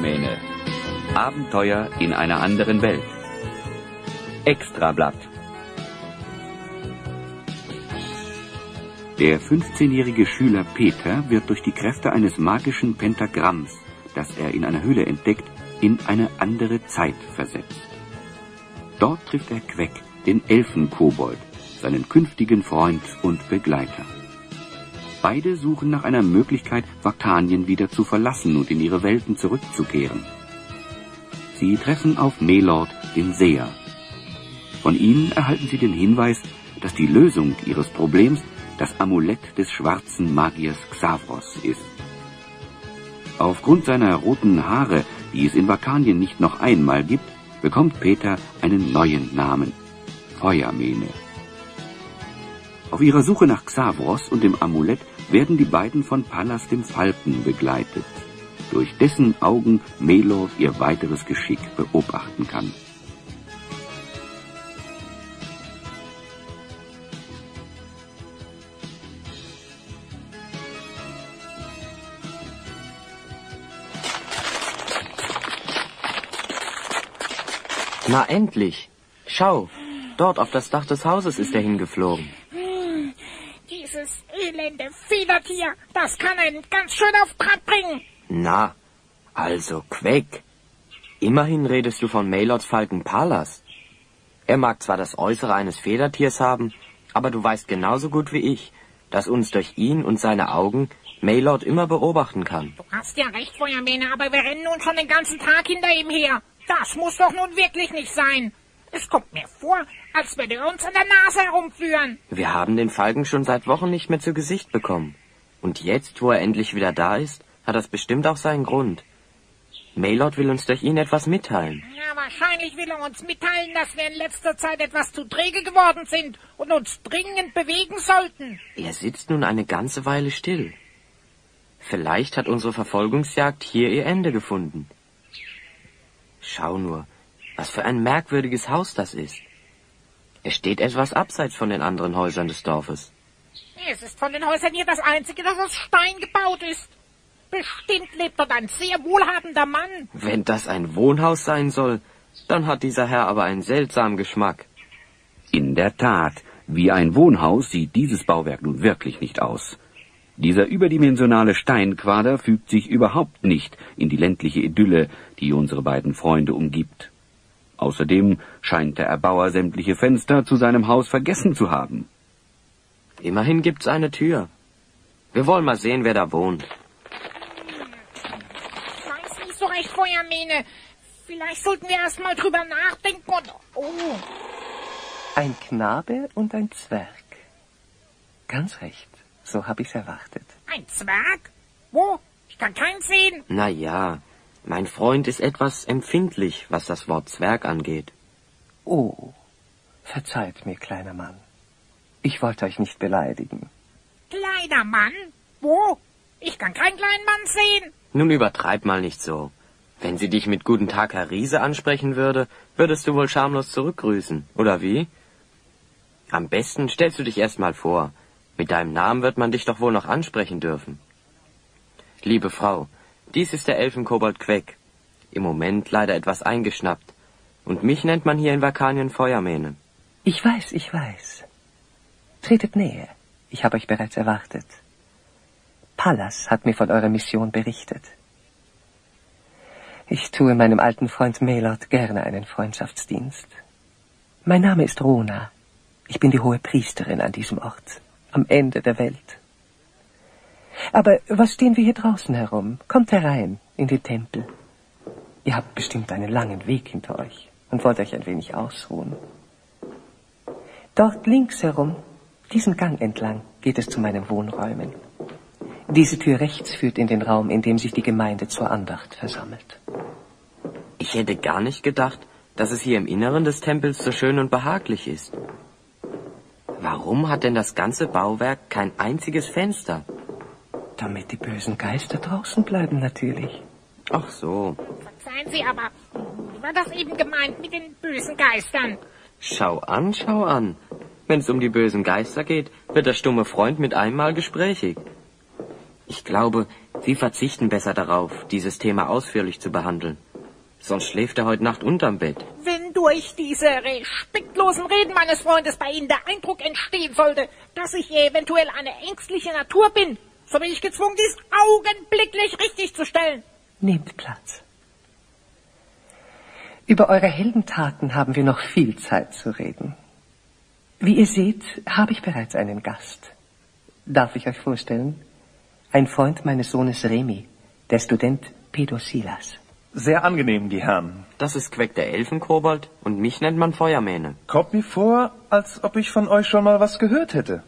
Feuermähne. Abenteuer in einer anderen Welt. Extrablatt. Der 15-jährige Schüler Peter wird durch die Kräfte eines magischen Pentagramms, das er in einer Höhle entdeckt, in eine andere Zeit versetzt. Dort trifft er Queck, den Elfenkobold, seinen künftigen Freund und Begleiter. Beide suchen nach einer Möglichkeit, Vakanien wieder zu verlassen und in ihre Welten zurückzukehren. Sie treffen auf Melord, den Seher. Von ihnen erhalten sie den Hinweis, dass die Lösung ihres Problems das Amulett des schwarzen Magiers Xavros ist. Aufgrund seiner roten Haare, die es in Vakanien nicht noch einmal gibt, bekommt Peter einen neuen Namen: Feuermähne. Auf ihrer Suche nach Xavros und dem Amulett werden die beiden von Pallas dem Falken begleitet, durch dessen Augen Melord ihr weiteres Geschick beobachten kann. Na endlich! Schau, dort auf das Dach des Hauses ist er hingeflogen. Dieses elende Federtier, das kann einen ganz schön auf Trab bringen. Na, also Queck. Immerhin redest du von Melords Falken Pallas. Er mag zwar das Äußere eines Federtiers haben, aber du weißt genauso gut wie ich, dass uns durch ihn und seine Augen Melord immer beobachten kann. Du hast ja recht, Feuermähne, aber wir rennen nun schon den ganzen Tag hinter ihm her. Das muss doch nun wirklich nicht sein. Es kommt mir vor, als würde er uns an der Nase herumführen. Wir haben den Falken schon seit Wochen nicht mehr zu Gesicht bekommen. Und jetzt, wo er endlich wieder da ist, hat das bestimmt auch seinen Grund. Melord will uns durch ihn etwas mitteilen. Ja, wahrscheinlich will er uns mitteilen, dass wir in letzter Zeit etwas zu träge geworden sind und uns dringend bewegen sollten. Er sitzt nun eine ganze Weile still. Vielleicht hat unsere Verfolgungsjagd hier ihr Ende gefunden. Schau nur, was für ein merkwürdiges Haus das ist. Es steht etwas abseits von den anderen Häusern des Dorfes. Es ist von den Häusern hier das einzige, das aus Stein gebaut ist. Bestimmt lebt dort ein sehr wohlhabender Mann. Wenn das ein Wohnhaus sein soll, dann hat dieser Herr aber einen seltsamen Geschmack. In der Tat, wie ein Wohnhaus sieht dieses Bauwerk nun wirklich nicht aus. Dieser überdimensionale Steinquader fügt sich überhaupt nicht in die ländliche Idylle, die unsere beiden Freunde umgibt. Außerdem scheint der Erbauer sämtliche Fenster zu seinem Haus vergessen zu haben. Immerhin gibt's eine Tür. Wir wollen mal sehen, wer da wohnt. Ich weiß nicht so recht, Feuermähne. Vielleicht sollten wir erst mal drüber nachdenken und... Oh. Ein Knabe und ein Zwerg. Ganz recht. So habe ich's erwartet. Ein Zwerg? Wo? Ich kann keinen sehen. Na ja, mein Freund ist etwas empfindlich, was das Wort Zwerg angeht. Oh, verzeiht mir, kleiner Mann. Ich wollte euch nicht beleidigen. Kleiner Mann? Wo? Ich kann keinen kleinen Mann sehen. Nun übertreib mal nicht so. Wenn sie dich mit Guten Tag, Herr Riese ansprechen würde, würdest du wohl schamlos zurückgrüßen, oder wie? Am besten stellst du dich erst mal vor. Mit deinem Namen wird man dich doch wohl noch ansprechen dürfen. Liebe Frau, dies ist der Elfenkobold Queck. Im Moment leider etwas eingeschnappt. Und mich nennt man hier in Vakanien Feuermähne. Ich weiß. Tretet näher. Ich habe euch bereits erwartet. Pallas hat mir von eurer Mission berichtet. Ich tue meinem alten Freund Melord gerne einen Freundschaftsdienst. Mein Name ist Rona. Ich bin die hohe Priesterin an diesem Ort. Am Ende der Welt. Aber was stehen wir hier draußen herum? Kommt herein in den Tempel. Ihr habt bestimmt einen langen Weg hinter euch und wollt euch ein wenig ausruhen. Dort links herum, diesen Gang entlang, geht es zu meinen Wohnräumen. Diese Tür rechts führt in den Raum, in dem sich die Gemeinde zur Andacht versammelt. Ich hätte gar nicht gedacht, dass es hier im Inneren des Tempels so schön und behaglich ist. Warum hat denn das ganze Bauwerk kein einziges Fenster? Damit die bösen Geister draußen bleiben, natürlich. Ach so. Verzeihen Sie aber, wie war das eben gemeint mit den bösen Geistern? Schau an. Wenn es um die bösen Geister geht, wird der stumme Freund mit einmal gesprächig. Ich glaube, Sie verzichten besser darauf, dieses Thema ausführlich zu behandeln. Sonst schläft er heute Nacht unterm Bett. Wenn durch diese respektlosen Reden meines Freundes bei Ihnen der Eindruck entstehen sollte, dass ich eventuell eine ängstliche Natur bin, so bin ich gezwungen, dies augenblicklich richtig zu stellen. Nehmt Platz. Über eure Heldentaten haben wir noch viel Zeit zu reden. Wie ihr seht, habe ich bereits einen Gast. Darf ich euch vorstellen? Ein Freund meines Sohnes Remy, der Student Pedro Silas. Sehr angenehm, die Herren. Das ist Queck der Elfenkobold und mich nennt man Feuermähne. Kommt mir vor, als ob ich von euch schon mal was gehört hätte.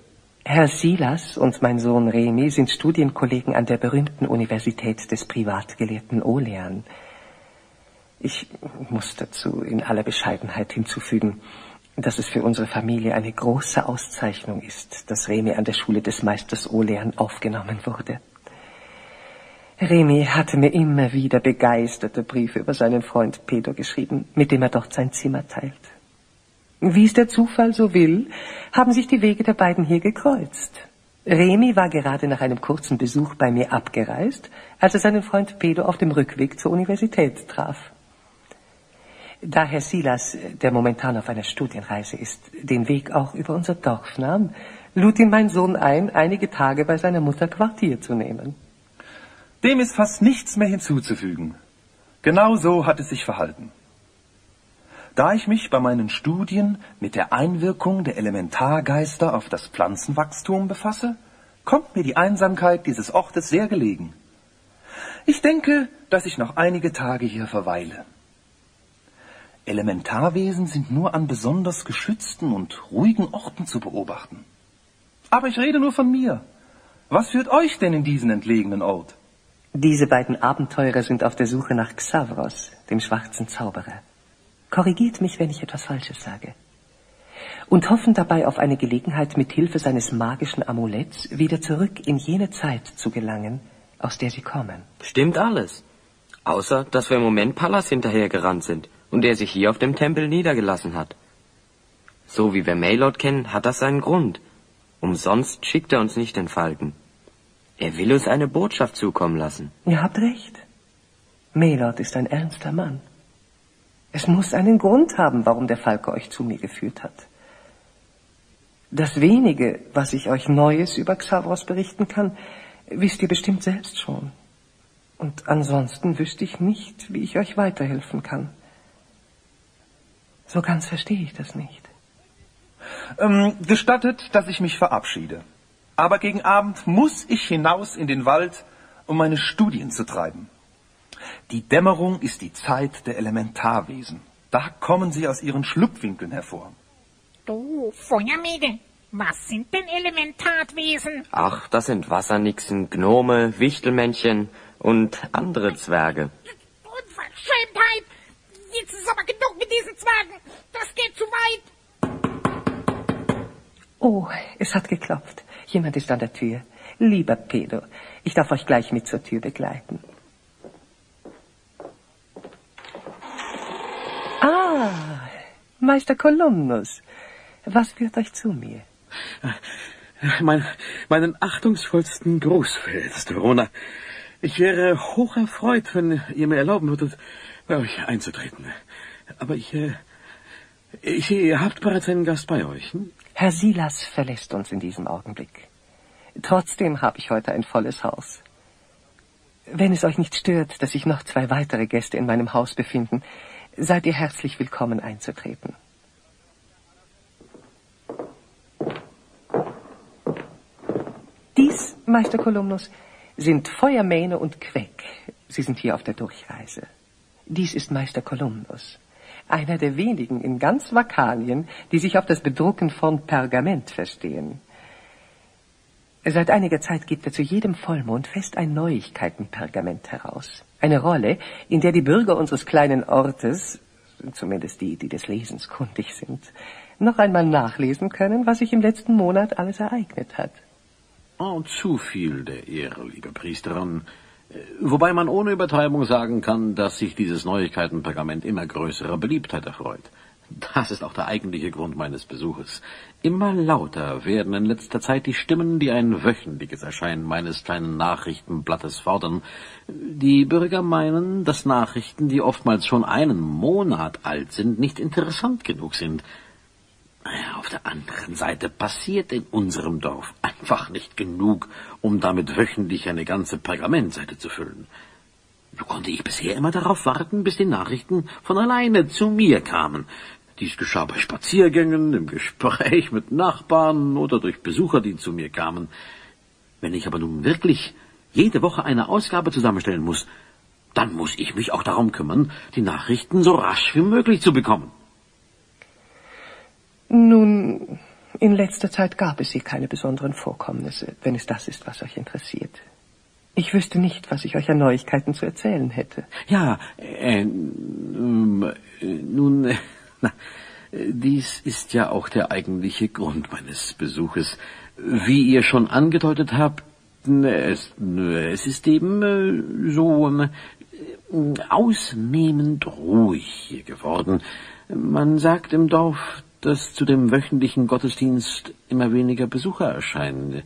Herr Silas und mein Sohn Remy sind Studienkollegen an der berühmten Universität des Privatgelehrten Olean. Ich muss dazu in aller Bescheidenheit hinzufügen, dass es für unsere Familie eine große Auszeichnung ist, dass Remy an der Schule des Meisters Olean aufgenommen wurde. Remy hatte mir immer wieder begeisterte Briefe über seinen Freund Pedro geschrieben, mit dem er dort sein Zimmer teilt. Wie es der Zufall so will, haben sich die Wege der beiden hier gekreuzt. Remy war gerade nach einem kurzen Besuch bei mir abgereist, als er seinen Freund Pedro auf dem Rückweg zur Universität traf. Da Herr Silas, der momentan auf einer Studienreise ist, den Weg auch über unser Dorf nahm, lud ihn mein Sohn ein, einige Tage bei seiner Mutter Quartier zu nehmen. Dem ist fast nichts mehr hinzuzufügen. Genau so hat es sich verhalten. Da ich mich bei meinen Studien mit der Einwirkung der Elementargeister auf das Pflanzenwachstum befasse, kommt mir die Einsamkeit dieses Ortes sehr gelegen. Ich denke, dass ich noch einige Tage hier verweile. Elementarwesen sind nur an besonders geschützten und ruhigen Orten zu beobachten. Aber ich rede nur von mir. Was führt euch denn in diesen entlegenen Ort? Diese beiden Abenteurer sind auf der Suche nach Xavros, dem schwarzen Zauberer. Korrigiert mich, wenn ich etwas Falsches sage. Und hoffen dabei auf eine Gelegenheit, mit Hilfe seines magischen Amuletts wieder zurück in jene Zeit zu gelangen, aus der sie kommen. Stimmt alles. Außer, dass wir im Moment Pallas hinterhergerannt sind und er sich hier auf dem Tempel niedergelassen hat. So wie wir Maylord kennen, hat das seinen Grund. Umsonst schickt er uns nicht den Falken. Er will uns eine Botschaft zukommen lassen. Ihr habt recht. Maylord ist ein ernster Mann. Es muss einen Grund haben, warum der Falke euch zu mir geführt hat. Das wenige, was ich euch Neues über Xavros berichten kann, wisst ihr bestimmt selbst schon. Und ansonsten wüsste ich nicht, wie ich euch weiterhelfen kann. So ganz verstehe ich das nicht. Gestattet, dass ich mich verabschiede. Aber gegen Abend muss ich hinaus in den Wald, um meine Studien zu treiben. Die Dämmerung ist die Zeit der Elementarwesen. Da kommen sie aus ihren Schlupfwinkeln hervor. Du, Feuermähne, was sind denn Elementarwesen? Ach, das sind Wassernixen, Gnome, Wichtelmännchen und andere Zwerge. Unverschämtheit! Jetzt ist aber genug mit diesen Zwergen. Das geht zu weit. Oh, es hat geklopft. Jemand ist an der Tür. Lieber Pedro, ich darf euch gleich mit zur Tür begleiten. Ah, Meister Kolumnus. Was führt euch zu mir? Meinen achtungsvollsten Gruß, verehrteste Rona. Ich wäre hoch erfreut, wenn ihr mir erlauben würdet, bei euch einzutreten. Aber ihr habt bereits einen Gast bei euch, hm? Herr Silas verlässt uns in diesem Augenblick. Trotzdem habe ich heute ein volles Haus. Wenn es euch nicht stört, dass sich noch 2 weitere Gäste in meinem Haus befinden, seid ihr herzlich willkommen einzutreten. Dies, Meister Kolumnus, sind Feuermähne und Queck. Sie sind hier auf der Durchreise. Dies ist Meister Kolumnus, einer der wenigen in ganz Vakalien, die sich auf das Bedrucken von Pergament verstehen. Seit einiger Zeit gibt er zu jedem Vollmond fest ein Neuigkeitenpergament heraus. Eine Rolle, in der die Bürger unseres kleinen Ortes, zumindest die, die des Lesens kundig sind, noch einmal nachlesen können, was sich im letzten Monat alles ereignet hat. Oh, zu viel der Ehre, liebe Priesterin. Wobei man ohne Übertreibung sagen kann, dass sich dieses Neuigkeitenpergament immer größerer Beliebtheit erfreut. Das ist auch der eigentliche Grund meines Besuches. Immer lauter werden in letzter Zeit die Stimmen, die ein wöchentliches Erscheinen meines kleinen Nachrichtenblattes fordern. Die Bürger meinen, dass Nachrichten, die oftmals schon einen Monat alt sind, nicht interessant genug sind. Auf der anderen Seite passiert in unserem Dorf einfach nicht genug, um damit wöchentlich eine ganze Pergamentseite zu füllen. So konnte ich bisher immer darauf warten, bis die Nachrichten von alleine zu mir kamen. Dies geschah bei Spaziergängen, im Gespräch mit Nachbarn oder durch Besucher, die zu mir kamen. Wenn ich aber nun wirklich jede Woche eine Ausgabe zusammenstellen muss, dann muss ich mich auch darum kümmern, die Nachrichten so rasch wie möglich zu bekommen. Nun, in letzter Zeit gab es hier keine besonderen Vorkommnisse, wenn es das ist, was euch interessiert. Ich wüsste nicht, was ich euch an Neuigkeiten zu erzählen hätte. Ja, dies ist ja auch der eigentliche Grund meines Besuches. Wie ihr schon angedeutet habt, es ist eben so ausnehmend ruhig hier geworden. Man sagt im Dorf, dass zu dem wöchentlichen Gottesdienst immer weniger Besucher erscheinen.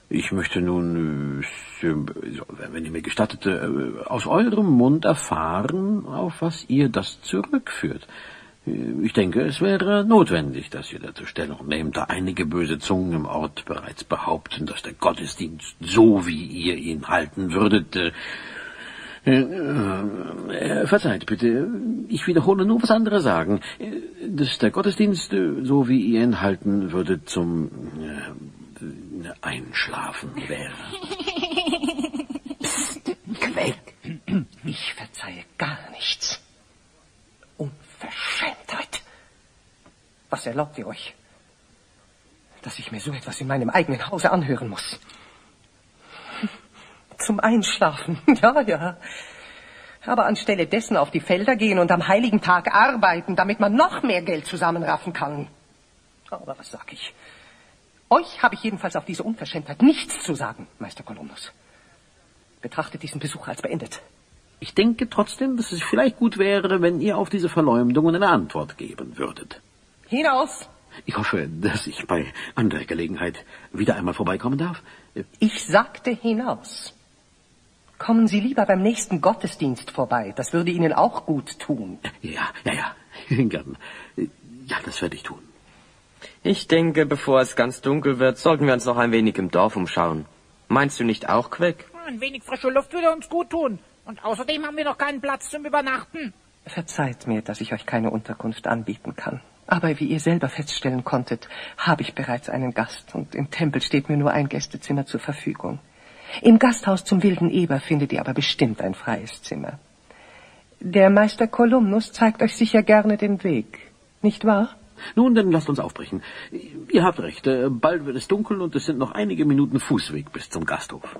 Ich möchte nun, wenn ihr mir gestattet, aus eurem Mund erfahren, auf was ihr das zurückführt. Ich denke, es wäre notwendig, dass ihr dazu Stellung nehmt, da einige böse Zungen im Ort bereits behaupten, dass der Gottesdienst, so wie ihr ihn halten würdet, verzeiht bitte, ich wiederhole nur, was andere sagen, dass der Gottesdienst, so wie ihr ihn halten würdet, zum Einschlafen wäre. Psst, Quäk, ich verzeihe gar nichts. Unverschämtheit. Was erlaubt ihr euch? Dass ich mir so etwas in meinem eigenen Hause anhören muss. Zum Einschlafen, ja. Aber anstelle dessen auf die Felder gehen und am heiligen Tag arbeiten, damit man noch mehr Geld zusammenraffen kann. Aber was sag ich? Euch habe ich jedenfalls auf diese Unverschämtheit nichts zu sagen, Meister Kolumbus. Betrachtet diesen Besuch als beendet. Ich denke trotzdem, dass es vielleicht gut wäre, wenn ihr auf diese Verleumdungen eine Antwort geben würdet. Hinaus! Ich hoffe, dass ich bei anderer Gelegenheit wieder einmal vorbeikommen darf. Ich sagte hinaus. Kommen Sie lieber beim nächsten Gottesdienst vorbei. Das würde Ihnen auch gut tun. Ja, gern. Ja, das werde ich tun. Ich denke, bevor es ganz dunkel wird, sollten wir uns noch ein wenig im Dorf umschauen. Meinst du nicht auch, Queck? Ein wenig frische Luft würde uns gut tun. Und außerdem haben wir noch keinen Platz zum Übernachten. Verzeiht mir, dass ich euch keine Unterkunft anbieten kann. Aber wie ihr selber feststellen konntet, habe ich bereits einen Gast und im Tempel steht mir nur ein Gästezimmer zur Verfügung. Im Gasthaus zum Wilden Eber findet ihr aber bestimmt ein freies Zimmer. Der Meister Kolumnus zeigt euch sicher gerne den Weg, nicht wahr? Nun, dann lasst uns aufbrechen. Ihr habt recht, bald wird es dunkel und es sind noch einige Minuten Fußweg bis zum Gasthof.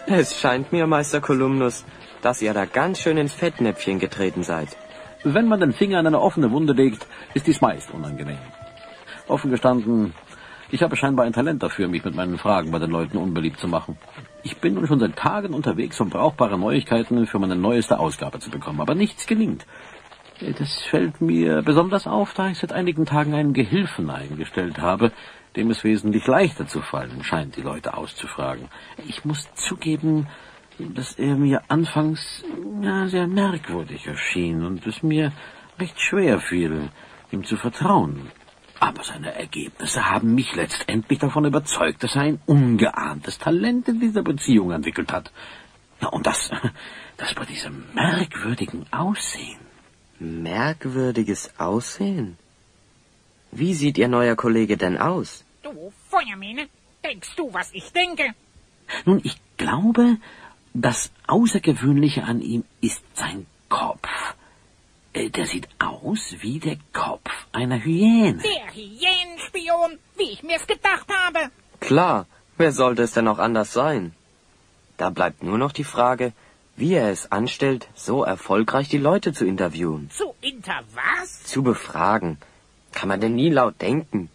Es scheint mir, Meister Kolumnus, dass ihr da ganz schön ins Fettnäpfchen getreten seid. Wenn man den Finger an eine offene Wunde legt, ist dies meist unangenehm. Offen gestanden, ich habe scheinbar ein Talent dafür, mich mit meinen Fragen bei den Leuten unbeliebt zu machen. Ich bin nun schon seit Tagen unterwegs, um brauchbare Neuigkeiten für meine neueste Ausgabe zu bekommen, aber nichts gelingt. Das fällt mir besonders auf, da ich seit einigen Tagen einen Gehilfen eingestellt habe, dem es wesentlich leichter zu fallen scheint, die Leute auszufragen. Ich muss zugeben, dass er mir anfangs sehr merkwürdig erschien und es mir recht schwer fiel, ihm zu vertrauen. Aber seine Ergebnisse haben mich letztendlich davon überzeugt, dass er ein ungeahntes Talent in dieser Beziehung entwickelt hat. Ja, und das bei diesem merkwürdigen Aussehen. Merkwürdiges Aussehen? Wie sieht Ihr neuer Kollege denn aus? Du Feuermähne, denkst du, was ich denke? Nun, ich glaube, das Außergewöhnliche an ihm ist sein Kopf. Der sieht aus wie der Kopf einer Hyäne. Der Hyänenspion, wie ich mir's gedacht habe. Klar, wer sollte es denn auch anders sein? Da bleibt nur noch die Frage, wie er es anstellt, so erfolgreich die Leute zu interviewen. Zu was? Zu befragen. Kann man denn nie laut denken?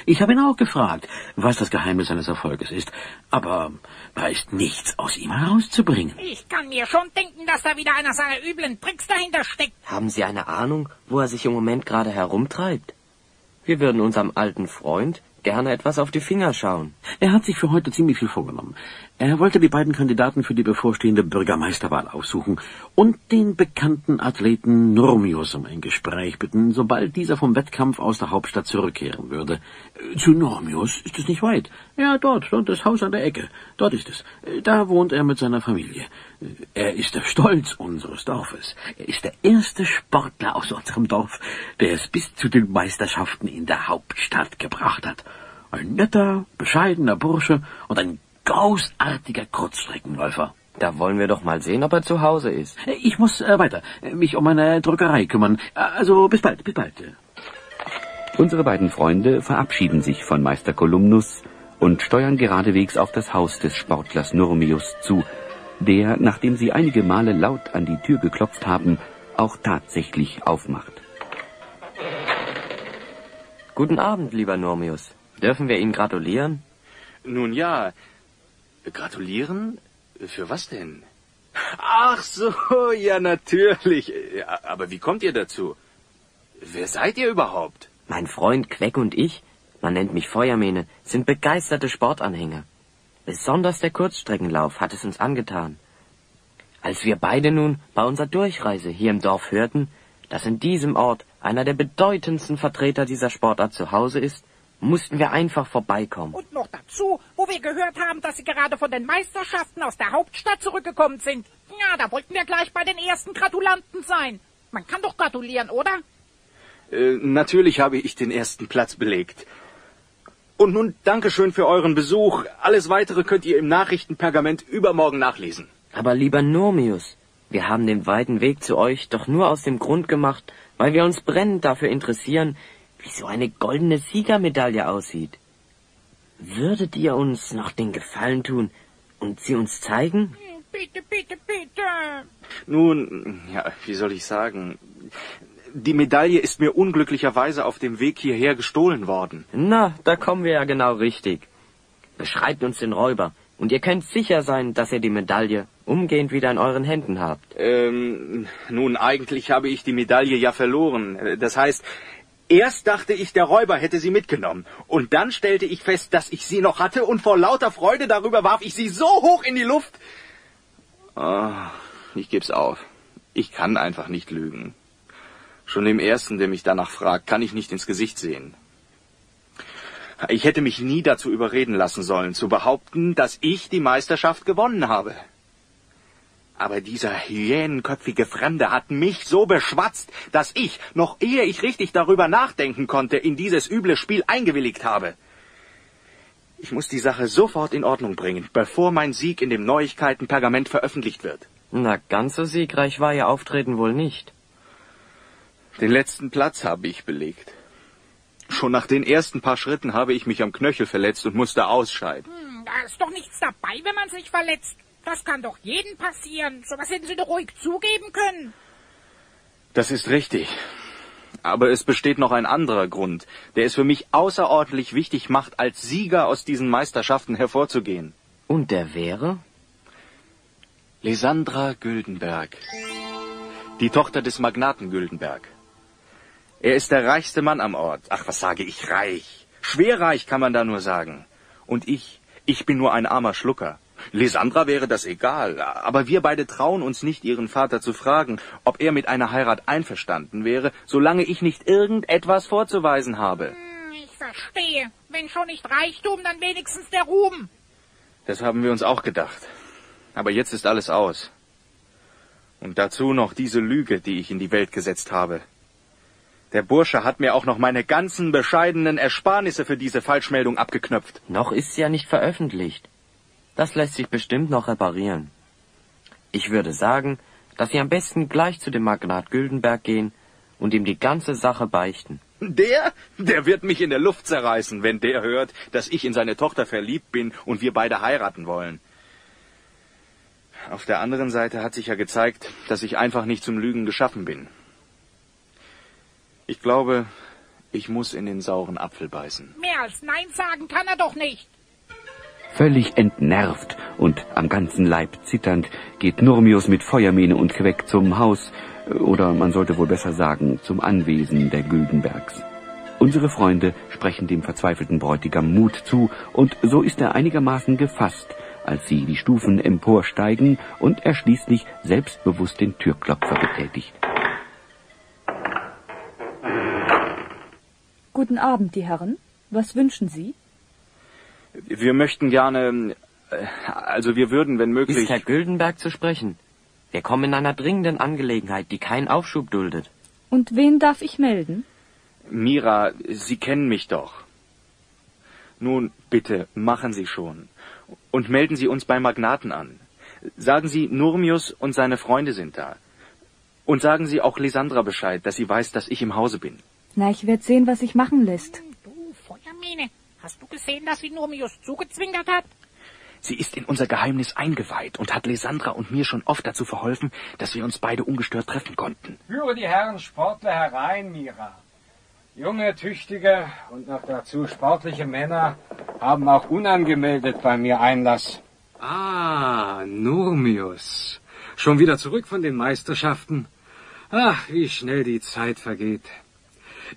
Ich habe ihn auch gefragt, was das Geheimnis seines Erfolges ist. Aber da ist nichts aus ihm herauszubringen. Ich kann mir schon denken, dass da wieder einer seiner üblen Tricks dahinter steckt. Haben Sie eine Ahnung, wo er sich im Moment gerade herumtreibt? Wir würden unserem alten Freund gerne etwas auf die Finger schauen. Er hat sich für heute ziemlich viel vorgenommen. Er wollte die beiden Kandidaten für die bevorstehende Bürgermeisterwahl aussuchen und den bekannten Athleten Nurmius um ein Gespräch bitten, sobald dieser vom Wettkampf aus der Hauptstadt zurückkehren würde. Zu Nurmius ist es nicht weit. Ja, dort das Haus an der Ecke. Dort ist es. Da wohnt er mit seiner Familie. Er ist der Stolz unseres Dorfes. Er ist der erste Sportler aus unserem Dorf, der es bis zu den Meisterschaften in der Hauptstadt gebracht hat. Ein netter, bescheidener Bursche und ein großartiger Kurzstreckenläufer. Da wollen wir doch mal sehen, ob er zu Hause ist. Ich muss weiter, mich um meine Druckerei kümmern. Also bis bald, bis bald. Unsere beiden Freunde verabschieden sich von Meister Kolumnus und steuern geradewegs auf das Haus des Sportlers Nurmius zu, der, nachdem sie einige Male laut an die Tür geklopft haben, auch tatsächlich aufmacht. Guten Abend, lieber Nurmius. Dürfen wir Ihnen gratulieren? Nun ja. Gratulieren? Für was denn? Ach so, ja natürlich. Aber wie kommt ihr dazu? Wer seid ihr überhaupt? Mein Freund Queck und ich, man nennt mich Feuermähne, sind begeisterte Sportanhänger. Besonders der Kurzstreckenlauf hat es uns angetan. Als wir beide nun bei unserer Durchreise hier im Dorf hörten, dass in diesem Ort einer der bedeutendsten Vertreter dieser Sportart zu Hause ist, mussten wir einfach vorbeikommen. Und noch dazu, wo wir gehört haben, dass Sie gerade von den Meisterschaften aus der Hauptstadt zurückgekommen sind. Ja, da wollten wir gleich bei den ersten Gratulanten sein. Man kann doch gratulieren, oder? Natürlich habe ich den ersten Platz belegt. Und nun Dankeschön für euren Besuch. Alles Weitere könnt ihr im Nachrichtenpergament übermorgen nachlesen. Aber lieber Nurmius, wir haben den weiten Weg zu euch doch nur aus dem Grund gemacht, weil wir uns brennend dafür interessieren, wie so eine goldene Siegermedaille aussieht. Würdet ihr uns noch den Gefallen tun und sie uns zeigen? Bitte, bitte, bitte. Nun, ja, wie soll ich sagen? Die Medaille ist mir unglücklicherweise auf dem Weg hierher gestohlen worden. Na, da kommen wir ja genau richtig. Beschreibt uns den Räuber, und ihr könnt sicher sein, dass ihr die Medaille umgehend wieder in euren Händen habt. Nun, eigentlich habe ich die Medaille ja verloren. Das heißt, erst dachte ich, der Räuber hätte sie mitgenommen. Und dann stellte ich fest, dass ich sie noch hatte, und vor lauter Freude darüber warf ich sie so hoch in die Luft. Ich geb's auf. Ich kann einfach nicht lügen. Schon dem Ersten, der mich danach fragt, kann ich nicht ins Gesicht sehen. Ich hätte mich nie dazu überreden lassen sollen, zu behaupten, dass ich die Meisterschaft gewonnen habe. Aber dieser hyänenköpfige Fremde hat mich so beschwatzt, dass ich, noch ehe ich richtig darüber nachdenken konnte, in dieses üble Spiel eingewilligt habe. Ich muss die Sache sofort in Ordnung bringen, bevor mein Sieg in dem Neuigkeitenpergament veröffentlicht wird. Na, ganz so siegreich war Ihr Auftreten wohl nicht. Den letzten Platz habe ich belegt. Schon nach den ersten paar Schritten habe ich mich am Knöchel verletzt und musste ausscheiden. Da ist doch nichts dabei, wenn man sich verletzt. Das kann doch jedem passieren. So was hätten Sie doch ruhig zugeben können. Das ist richtig. Aber es besteht noch ein anderer Grund, der es für mich außerordentlich wichtig macht, als Sieger aus diesen Meisterschaften hervorzugehen. Und der wäre? Lysandra Güldenberg. Die Tochter des Magnaten Güldenberg. Er ist der reichste Mann am Ort. Ach, was sage ich, reich. Schwerreich kann man da nur sagen. Und ich bin nur ein armer Schlucker. Lysandra wäre das egal, aber wir beide trauen uns nicht, ihren Vater zu fragen, ob er mit einer Heirat einverstanden wäre, solange ich nicht irgendetwas vorzuweisen habe. Ich verstehe. Wenn schon nicht Reichtum, dann wenigstens der Ruhm. Das haben wir uns auch gedacht. Aber jetzt ist alles aus. Und dazu noch diese Lüge, die ich in die Welt gesetzt habe. Der Bursche hat mir auch noch meine ganzen bescheidenen Ersparnisse für diese Falschmeldung abgeknöpft. Noch ist sie ja nicht veröffentlicht. Das lässt sich bestimmt noch reparieren. Ich würde sagen, dass Sie am besten gleich zu dem Magnat Güldenberg gehen und ihm die ganze Sache beichten. Der wird mich in der Luft zerreißen, wenn der hört, dass ich in seine Tochter verliebt bin und wir beide heiraten wollen. Auf der anderen Seite hat sich ja gezeigt, dass ich einfach nicht zum Lügen geschaffen bin. Ich glaube, Ich muss in den sauren Apfel beißen. Mehr als Nein sagen kann er doch nicht. Völlig entnervt und am ganzen Leib zitternd geht Nurmius mit Feuermine und Queck zum Haus, oder man sollte wohl besser sagen, zum Anwesen der Güldenbergs. Unsere Freunde sprechen dem verzweifelten Bräutigam Mut zu, und so ist er einigermaßen gefasst, als sie die Stufen emporsteigen und er schließlich selbstbewusst den Türklopfer betätigt. Guten Abend, die Herren. Was wünschen Sie? Wir möchten gerne, also wir würden, wenn möglich... Ist Herr Güldenberg zu sprechen? Wir kommen in einer dringenden Angelegenheit, die keinen Aufschub duldet. Und wen darf ich melden? Mira, Sie kennen mich doch. Nun, bitte, machen Sie schon. Und melden Sie uns bei Magnaten an. Sagen Sie, Nurmius und seine Freunde sind da. Und sagen Sie auch Lysandra Bescheid, dass sie weiß, dass ich im Hause bin. Na, ich werde sehen, was sich machen lässt. Du, Feuermine, hast du gesehen, dass sie Nurmius zugezwinkert hat? Sie ist in unser Geheimnis eingeweiht und hat Lysandra und mir schon oft dazu verholfen, dass wir uns beide ungestört treffen konnten. Führe die Herren Sportler herein, Mira. Junge, tüchtige und noch dazu sportliche Männer haben auch unangemeldet bei mir Einlass. Ah, Nurmius. Schon wieder zurück von den Meisterschaften? Ach, wie schnell die Zeit vergeht.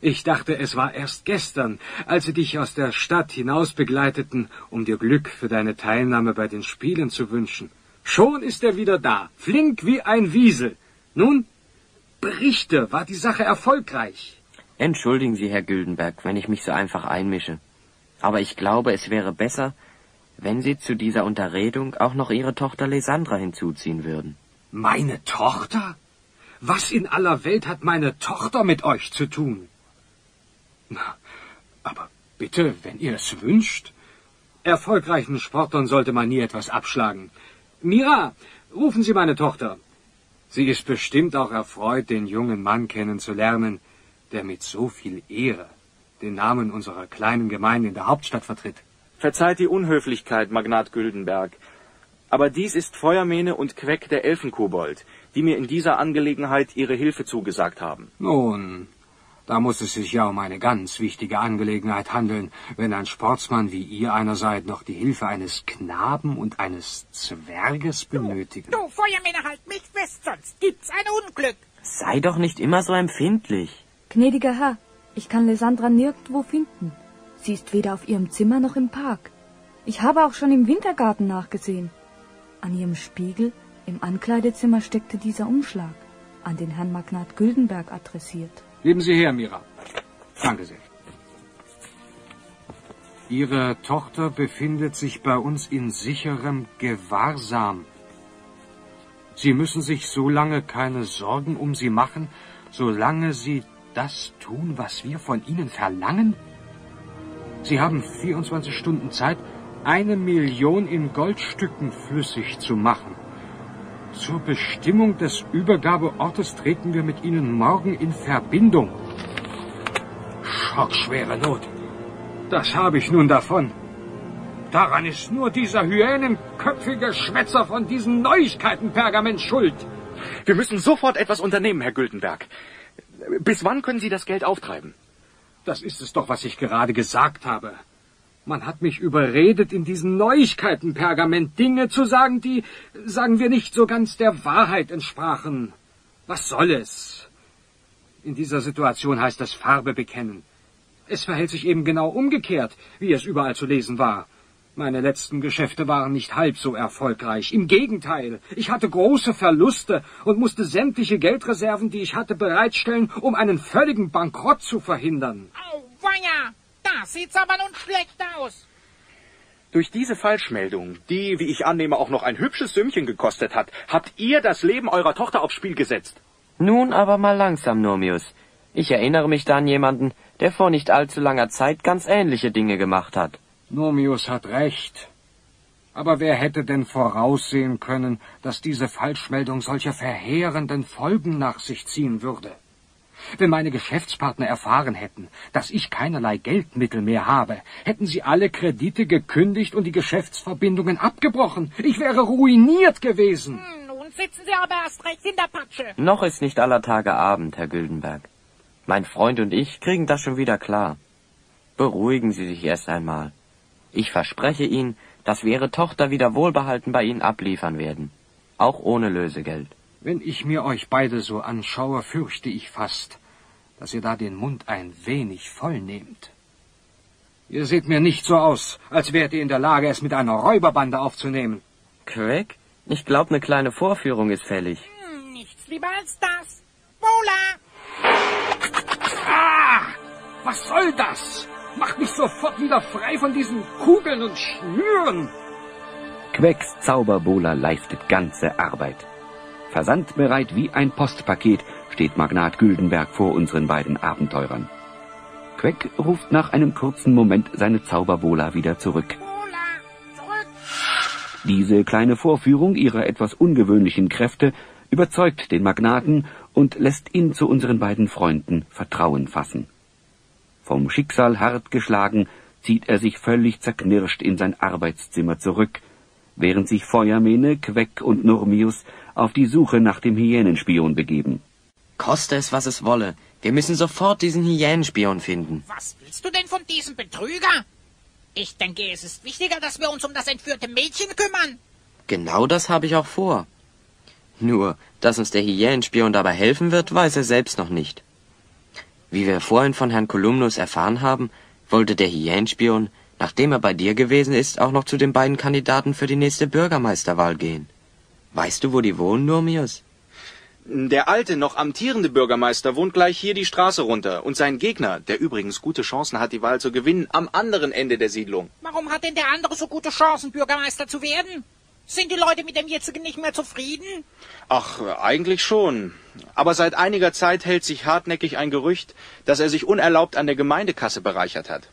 Ich dachte, es war erst gestern, als sie dich aus der Stadt hinaus begleiteten, um dir Glück für deine Teilnahme bei den Spielen zu wünschen. Schon ist er wieder da, flink wie ein Wiesel. Nun, berichte, war die Sache erfolgreich? Entschuldigen Sie, Herr Güldenberg, wenn ich mich so einfach einmische. Aber ich glaube, es wäre besser, wenn Sie zu dieser Unterredung auch noch Ihre Tochter Lysandra hinzuziehen würden. Meine Tochter? Was in aller Welt hat meine Tochter mit euch zu tun? Na, aber bitte, wenn ihr es wünscht. Erfolgreichen Sportlern sollte man nie etwas abschlagen. Mira, rufen Sie meine Tochter. Sie ist bestimmt auch erfreut, den jungen Mann kennenzulernen, der mit so viel Ehre den Namen unserer kleinen Gemeinde in der Hauptstadt vertritt. Verzeiht die Unhöflichkeit, Magnat Güldenberg. Aber dies ist Feuermene und Queck der Elfenkobold, die mir in dieser Angelegenheit ihre Hilfe zugesagt haben. Nun, da muss es sich ja um eine ganz wichtige Angelegenheit handeln, wenn ein Sportsmann wie ihr einer seid noch die Hilfe eines Knaben und eines Zwerges benötigen. Du, Feuermänner, halt mich fest, sonst gibt's ein Unglück. Sei doch nicht immer so empfindlich. Gnädiger Herr, ich kann Lysandra nirgendwo finden. Sie ist weder auf ihrem Zimmer noch im Park. Ich habe auch schon im Wintergarten nachgesehen. An ihrem Spiegel im Ankleidezimmer steckte dieser Umschlag, an den Herrn Magnat Güldenberg adressiert. Geben Sie her, Mira. Danke sehr. Ihre Tochter befindet sich bei uns in sicherem Gewahrsam. Sie müssen sich so lange keine Sorgen um sie machen, solange Sie das tun, was wir von Ihnen verlangen? Sie haben 24 Stunden Zeit, 1 Million in Goldstücken flüssig zu machen. Zur Bestimmung des Übergabeortes treten wir mit Ihnen morgen in Verbindung. Schockschwere Not. Das habe ich nun davon. Daran ist nur dieser hyänenköpfige Schwätzer von diesem Neuigkeitenpergament schuld. Wir müssen sofort etwas unternehmen, Herr Güldenberg. Bis wann können Sie das Geld auftreiben? Das ist es doch, was ich gerade gesagt habe. Man hat mich überredet, in diesem Neuigkeitenpergament Dinge zu sagen, die, sagen wir, nicht so ganz der Wahrheit entsprachen. Was soll es? In dieser Situation heißt das Farbe bekennen. Es verhält sich eben genau umgekehrt, wie es überall zu lesen war. Meine letzten Geschäfte waren nicht halb so erfolgreich. Im Gegenteil, ich hatte große Verluste und musste sämtliche Geldreserven, die ich hatte, bereitstellen, um einen völligen Bankrott zu verhindern. Auweia, da sieht's aber nun schlecht aus. Durch diese Falschmeldung, die, wie ich annehme, auch noch ein hübsches Sümmchen gekostet hat, habt ihr das Leben eurer Tochter aufs Spiel gesetzt. Nun aber mal langsam, Nurmius. Ich erinnere mich da an jemanden, der vor nicht allzu langer Zeit ganz ähnliche Dinge gemacht hat. Nurmius hat recht. Aber wer hätte denn voraussehen können, dass diese Falschmeldung solche verheerenden Folgen nach sich ziehen würde? Wenn meine Geschäftspartner erfahren hätten, dass ich keinerlei Geldmittel mehr habe, hätten sie alle Kredite gekündigt und die Geschäftsverbindungen abgebrochen. Ich wäre ruiniert gewesen. Nun sitzen Sie aber erst recht in der Patsche. Noch ist nicht aller Tage Abend, Herr Güldenberg. Mein Freund und ich kriegen das schon wieder klar. Beruhigen Sie sich erst einmal. Ich verspreche Ihnen, dass wir Ihre Tochter wieder wohlbehalten bei Ihnen abliefern werden. Auch ohne Lösegeld. Wenn ich mir euch beide so anschaue, fürchte ich fast, dass ihr da den Mund ein wenig voll nehmt. Ihr seht mir nicht so aus, als wärt ihr in der Lage, es mit einer Räuberbande aufzunehmen. Quack, ich glaube, eine kleine Vorführung ist fällig. Nichts lieber als das. Wola! Ah! Was soll das? Macht mich sofort wieder frei von diesen Kugeln und Schnüren. Quacks Zauberbola leistet ganze Arbeit. Versandbereit wie ein Postpaket steht Magnat Güldenberg vor unseren beiden Abenteurern. Quack ruft nach einem kurzen Moment seine Zauberbola wieder zurück. Wola! Zurück! Diese kleine Vorführung ihrer etwas ungewöhnlichen Kräfte überzeugt den Magnaten und lässt ihn zu unseren beiden Freunden Vertrauen fassen. Vom Schicksal hart geschlagen, zieht er sich völlig zerknirscht in sein Arbeitszimmer zurück, während sich Feuermähne, Quack und Nurmius auf die Suche nach dem Hyänenspion begeben. Koste es, was es wolle. Wir müssen sofort diesen Hyänenspion finden. Was willst du denn von diesem Betrüger? Ich denke, es ist wichtiger, dass wir uns um das entführte Mädchen kümmern. Genau das habe ich auch vor. Nur, dass uns der Hyänenspion dabei helfen wird, weiß er selbst noch nicht. Wie wir vorhin von Herrn Kolumnus erfahren haben, wollte der Hyänenspion, nachdem er bei dir gewesen ist, auch noch zu den beiden Kandidaten für die nächste Bürgermeisterwahl gehen. Weißt du, wo die wohnen, Nurmius? Der alte, noch amtierende Bürgermeister wohnt gleich hier die Straße runter. Und sein Gegner, der übrigens gute Chancen hat, die Wahl zu gewinnen, am anderen Ende der Siedlung. Warum hat denn der andere so gute Chancen, Bürgermeister zu werden? Sind die Leute mit dem jetzigen nicht mehr zufrieden? Ach, eigentlich schon. Aber seit einiger Zeit hält sich hartnäckig ein Gerücht, dass er sich unerlaubt an der Gemeindekasse bereichert hat.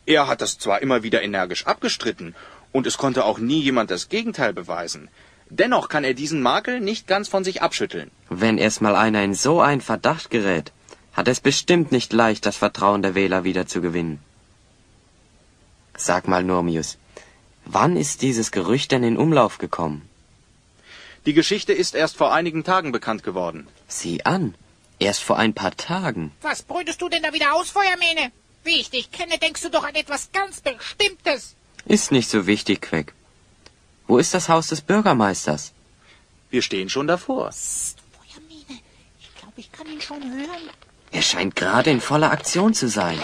Er hat das zwar immer wieder energisch abgestritten, und es konnte auch nie jemand das Gegenteil beweisen. Dennoch kann er diesen Makel nicht ganz von sich abschütteln. Wenn erstmal einer in so einen Verdacht gerät, hat es bestimmt nicht leicht, das Vertrauen der Wähler wieder zu gewinnen. Sag mal, Nurmius, wann ist dieses Gerücht denn in Umlauf gekommen? Die Geschichte ist erst vor einigen Tagen bekannt geworden. Sieh an, erst vor ein paar Tagen. Was brütest du denn da wieder aus, Feuermähne? Wie ich dich kenne, denkst du doch an etwas ganz Bestimmtes. Ist nicht so wichtig, Quack. Wo ist das Haus des Bürgermeisters? Wir stehen schon davor. Psst, Feuermäne, ich glaube, ich kann ihn schon hören. Er scheint gerade in voller Aktion zu sein.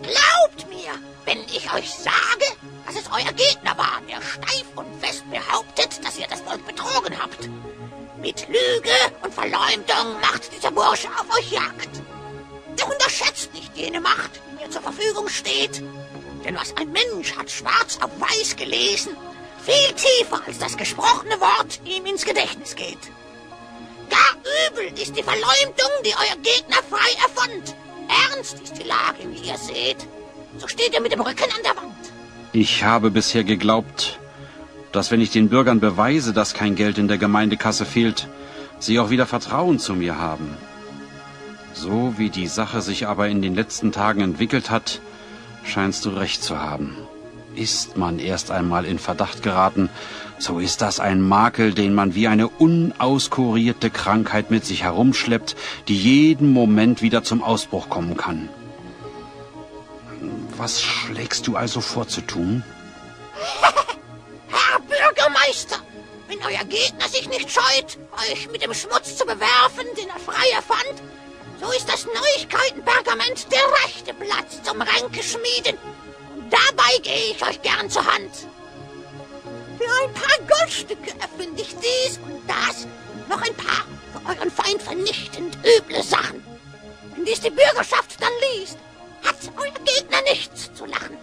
Glaubt mir, wenn ich euch sage, dass es euer Gegner war, der steif und fest behauptet, dass ihr das Volk betrogen habt. Mit Lüge und Verleumdung macht dieser Bursche auf euch Jagd. Doch unterschätzt nicht jene Macht, die mir zur Verfügung steht. Denn was ein Mensch hat schwarz auf weiß gelesen, viel tiefer als das gesprochene Wort ihm ins Gedächtnis geht. Gar übel ist die Verleumdung, die euer Gegner frei erfand. Ernst ist die Lage, wie ihr seht. So steht ihr mit dem Rücken an der Wand. Ich habe bisher geglaubt, dass wenn ich den Bürgern beweise, dass kein Geld in der Gemeindekasse fehlt, sie auch wieder Vertrauen zu mir haben. So wie die Sache sich aber in den letzten Tagen entwickelt hat, scheinst du recht zu haben. Ist man erst einmal in Verdacht geraten, so ist das ein Makel, den man wie eine unauskurierte Krankheit mit sich herumschleppt, die jeden Moment wieder zum Ausbruch kommen kann. Was schlägst du also vor zu tun? Herr Bürgermeister, wenn euer Gegner sich nicht scheut, euch mit dem Schmutz zu bewerfen, den er frei erfand, so ist das Neuigkeitenpergament der rechte Platz zum Ränkeschmieden. Und dabei gehe ich euch gern zur Hand. Für ein paar Goldstücke erfinde ich dies und das und noch ein paar für euren Feind vernichtend üble Sachen. Wenn dies die Bürgerschaft dann liest, hat euer Gegner nichts zu lachen.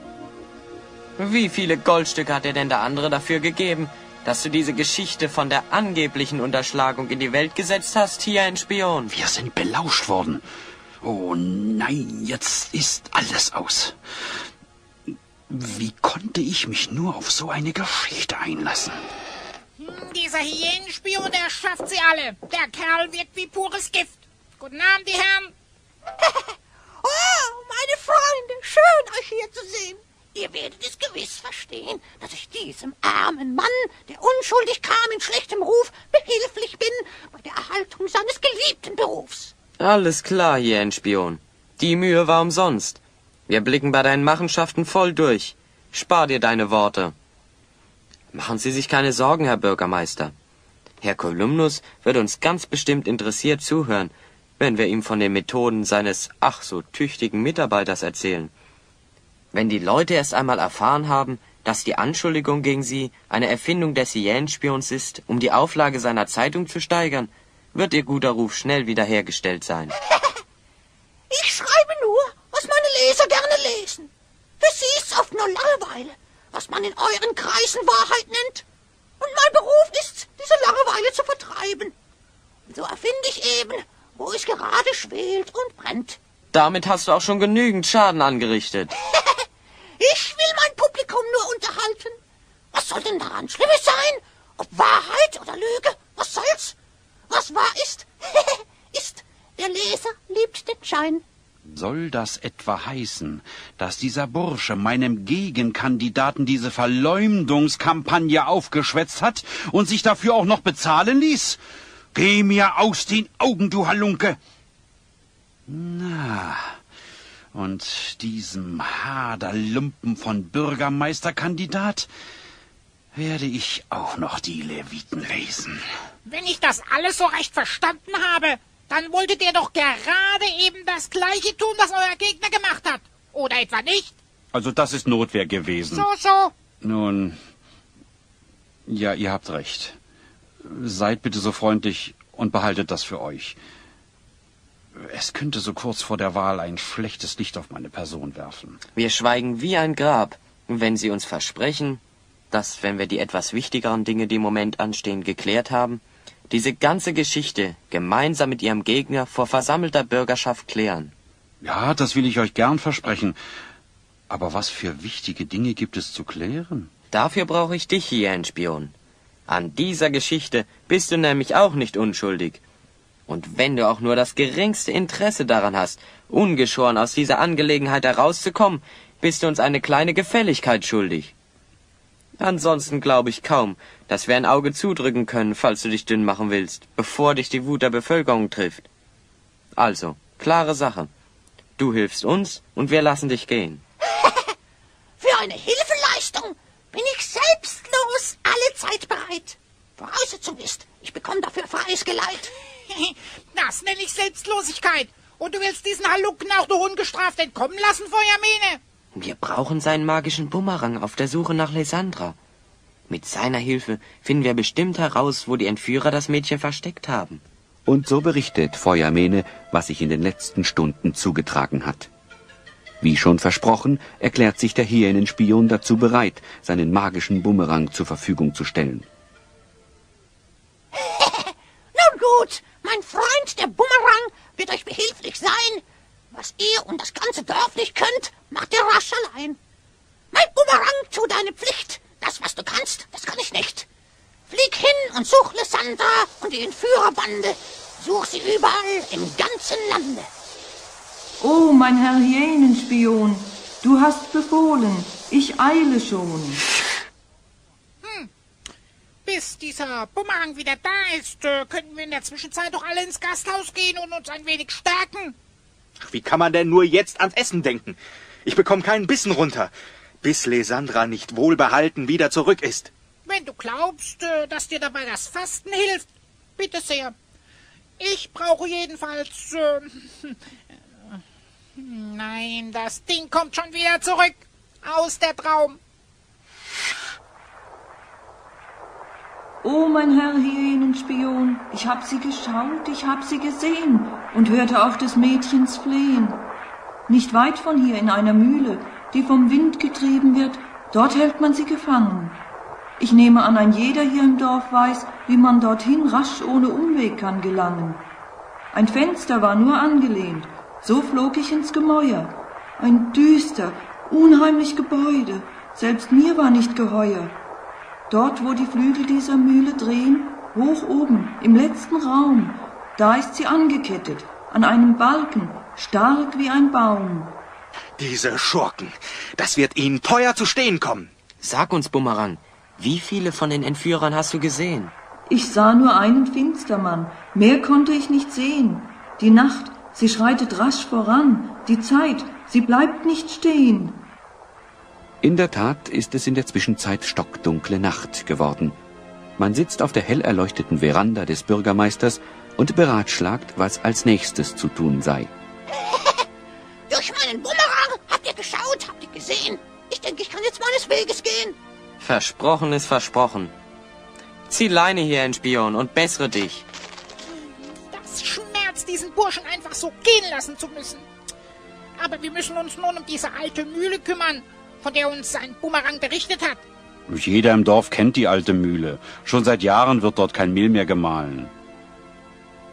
Wie viele Goldstücke hat dir denn der andere dafür gegeben, dass du diese Geschichte von der angeblichen Unterschlagung in die Welt gesetzt hast, hier ein Spion? Wir sind belauscht worden. Oh nein, jetzt ist alles aus. Wie konnte ich mich nur auf so eine Geschichte einlassen? Dieser Hyänenspion, der schafft sie alle. Der Kerl wirkt wie pures Gift. Guten Abend, die Herren. Oh, meine Freunde, schön, euch hier zu sehen. Ihr werdet es gewiss verstehen, dass ich diesem armen Mann, der unschuldig kam in schlechtem Ruf, behilflich bin bei der Erhaltung seines geliebten Berufs. Alles klar, Jähenspion. Die Mühe war umsonst. Wir blicken bei deinen Machenschaften voll durch. Spar dir deine Worte. Machen Sie sich keine Sorgen, Herr Bürgermeister. Herr Kolumnus wird uns ganz bestimmt interessiert zuhören, wenn wir ihm von den Methoden seines ach so tüchtigen Mitarbeiters erzählen. Wenn die Leute erst einmal erfahren haben, dass die Anschuldigung gegen sie eine Erfindung des Hyänenspions ist, um die Auflage seiner Zeitung zu steigern, wird ihr guter Ruf schnell wiederhergestellt sein. Ich schreibe nur, was meine Leser gerne lesen. Für sie ist's oft nur Langeweile, was man in euren Kreisen Wahrheit nennt. Und mein Beruf ist, diese Langeweile zu vertreiben. Und so erfinde ich eben, wo es gerade schwelt und brennt. Damit hast du auch schon genügend Schaden angerichtet. Ich will mein Publikum nur unterhalten. Was soll denn daran Schlimmes sein? Ob Wahrheit oder Lüge? Was soll's? Was wahr ist, ist. Der Leser liebt den Schein. Soll das etwa heißen, dass dieser Bursche meinem Gegenkandidaten diese Verleumdungskampagne aufgeschwätzt hat und sich dafür auch noch bezahlen ließ? Geh mir aus den Augen, du Halunke! Na, und diesem Haderlumpen von Bürgermeisterkandidat werde ich auch noch die Leviten lesen. Wenn ich das alles so recht verstanden habe, dann wolltet ihr doch gerade eben das Gleiche tun, was euer Gegner gemacht hat. Oder etwa nicht? Also das ist Notwehr gewesen. So. Nun, ja, ihr habt recht. Seid bitte so freundlich und behaltet das für euch. Es könnte so kurz vor der Wahl ein schlechtes Licht auf meine Person werfen. Wir schweigen wie ein Grab, wenn Sie uns versprechen, dass, wenn wir die etwas wichtigeren Dinge, die im Moment anstehen, geklärt haben, diese ganze Geschichte gemeinsam mit Ihrem Gegner vor versammelter Bürgerschaft klären. Ja, das will ich euch gern versprechen. Aber was für wichtige Dinge gibt es zu klären? Dafür brauche ich dich hier, ein Spion. An dieser Geschichte bist du nämlich auch nicht unschuldig. Und wenn du auch nur das geringste Interesse daran hast, ungeschoren aus dieser Angelegenheit herauszukommen, bist du uns eine kleine Gefälligkeit schuldig. Ansonsten glaube ich kaum, dass wir ein Auge zudrücken können, falls du dich dünn machen willst, bevor dich die Wut der Bevölkerung trifft. Also, klare Sache. Du hilfst uns und wir lassen dich gehen. Für eine Hilfeleistung bin ich selbstlos alle Zeit bereit. Voraussetzung ist, ich bekomme dafür freies Geleit. Das nenne ich Selbstlosigkeit. Und du willst diesen Halunken auch nur ungestraft entkommen lassen, Feuermene? Wir brauchen seinen magischen Bumerang auf der Suche nach Lysandra. Mit seiner Hilfe finden wir bestimmt heraus, wo die Entführer das Mädchen versteckt haben. Und so berichtet Feuermene, was sich in den letzten Stunden zugetragen hat. Wie schon versprochen, erklärt sich der Hyänenspion dazu bereit, seinen magischen Bumerang zur Verfügung zu stellen. Nun gut, mein Freund, der Bumerang, wird euch behilflich sein. Was ihr und das ganze Dorf nicht könnt, macht ihr rasch allein. Mein Bumerang, tu deine Pflicht. Das, was du kannst, das kann ich nicht. Flieg hin und such Lysandra und die Entführerbande. Such sie überall im ganzen Lande. Oh, mein Herr Hyänenspion, du hast befohlen. Ich eile schon. Bis dieser Bumerang wieder da ist, könnten wir in der Zwischenzeit doch alle ins Gasthaus gehen und uns ein wenig stärken. Wie kann man denn nur jetzt ans Essen denken? Ich bekomme keinen Bissen runter, bis Lysandra nicht wohlbehalten wieder zurück ist. Wenn du glaubst, dass dir dabei das Fasten hilft, bitte sehr. Ich brauche jedenfalls... Nein, das Ding kommt schon wieder zurück. Aus der Traum. Oh, mein Herr Hyänenspion, ich hab sie geschaut, ich hab sie gesehen und hörte auch des Mädchens Flehen. Nicht weit von hier in einer Mühle, die vom Wind getrieben wird, dort hält man sie gefangen. Ich nehme an, ein jeder hier im Dorf weiß, wie man dorthin rasch ohne Umweg kann gelangen. Ein Fenster war nur angelehnt, so flog ich ins Gemäuer. Ein düster, unheimlich Gebäude, selbst mir war nicht geheuer. Dort, wo die Flügel dieser Mühle drehen, hoch oben, im letzten Raum, da ist sie angekettet, an einem Balken, stark wie ein Baum. Diese Schurken, das wird ihnen teuer zu stehen kommen. Sag uns, Bumerang, wie viele von den Entführern hast du gesehen? Ich sah nur einen Finstermann, mehr konnte ich nicht sehen. Die Nacht Sie schreitet rasch voran. Die Zeit, sie bleibt nicht stehen. In der Tat ist es in der Zwischenzeit stockdunkle Nacht geworden. Man sitzt auf der hell erleuchteten Veranda des Bürgermeisters und beratschlagt, was als nächstes zu tun sei. Durch meinen Bumerang habt ihr geschaut, habt ihr gesehen. Ich denke, ich kann jetzt meines Weges gehen. Versprochen ist versprochen. Zieh Leine hier, ein Spion, und bessere dich. Das schmerzt, diesen Burschen einfach so gehen lassen zu müssen. Aber wir müssen uns nun um diese alte Mühle kümmern, von der uns ein Bumerang berichtet hat. Jeder im Dorf kennt die alte Mühle. Schon seit Jahren wird dort kein Mehl mehr gemahlen.